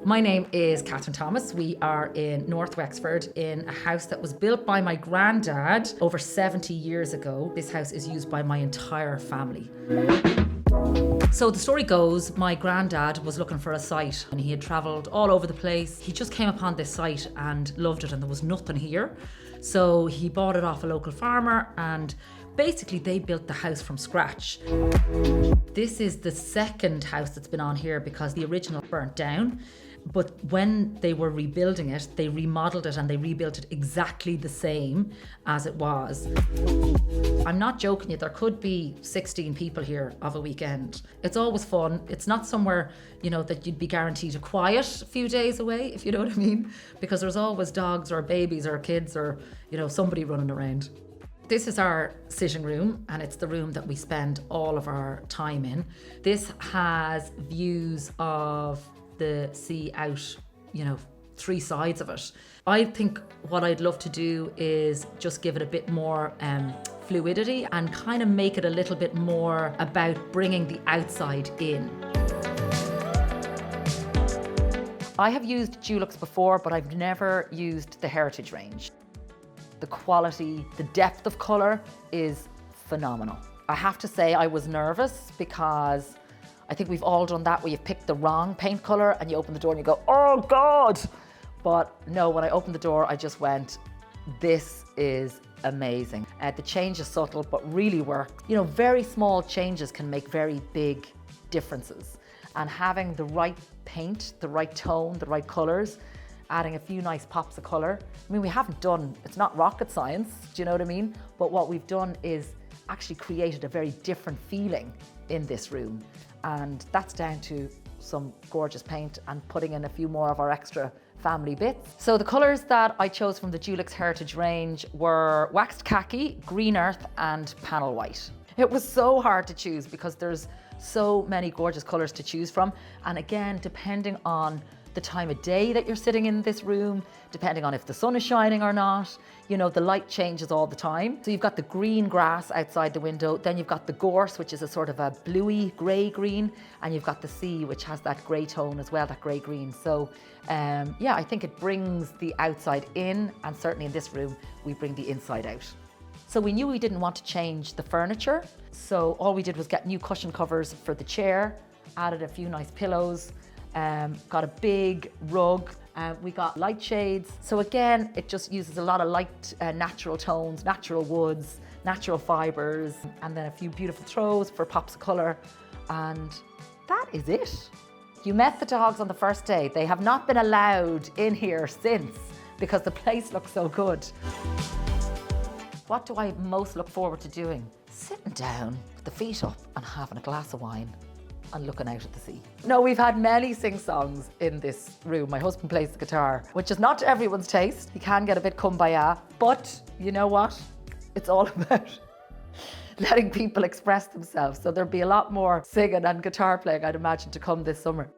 My name is Kathryn Thomas. We are in North Wexford in a house that was built by my granddad over 70 years ago. This house is used by my entire family. So the story goes, my granddad was looking for a site and he had travelled all over the place. He just came upon this site and loved it and there was nothing here. So he bought it off a local farmer and basically they built the house from scratch. This is the second house that's been on here because the original burnt down. But when they were rebuilding it, they remodeled it and they rebuilt it exactly the same as it was. I'm not joking you, there could be 16 people here of a weekend. It's always fun. It's not somewhere, that you'd be guaranteed a quiet few days away, if you know what I mean, because there's always dogs or babies or kids or, somebody running around. This is our sitting room and it's the room that we spend all of our time in. This has views of the sea out, three sides of it. I think what I'd love to do is just give it a bit more fluidity and kind of make it a little bit more about bringing the outside in. I have used Dulux before, but I've never used the Heritage range. The quality, the depth of colour is phenomenal. I have to say I was nervous because I think we've all done that where you've picked the wrong paint colour and you open the door and you go, oh God! But no, when I opened the door, I just went, this is amazing. The change is subtle, but really works. Very small changes can make very big differences. And having the right paint, the right tone, the right colours, adding a few nice pops of colour. It's not rocket science, do you know what I mean? But what we've done is actually created a very different feeling in this room. And that's down to some gorgeous paint and putting in a few more of our extra family bits. So the colours that I chose from the Dulux Heritage range were waxed khaki, green earth and panel white. It was so hard to choose because there's so many gorgeous colours to choose from. And again, depending on the time of day that you're sitting in this room, depending on if the sun is shining or not, the light changes all the time. So you've got the green grass outside the window, then you've got the gorse, which is a sort of a bluey grey green, and you've got the sea, which has that grey tone as well, that grey green. So I think it brings the outside in, and certainly in this room, we bring the inside out. So we knew we didn't want to change the furniture. So all we did was get new cushion covers for the chair, added a few nice pillows, got a big rug, we got light shades. So again, it just uses a lot of light, natural tones, natural woods, natural fibres, and then a few beautiful throws for pops of colour. And that is it. You met the dogs on the first day. They have not been allowed in here since because the place looks so good. What do I most look forward to doing? Sitting down with the feet up and having a glass of wine and looking out at the sea. No, we've had many sing-songs in this room. My husband plays the guitar, which is not to everyone's taste. He can get a bit kumbaya, but you know what? It's all about letting people express themselves. So there'll be a lot more singing and guitar playing, I'd imagine, to come this summer.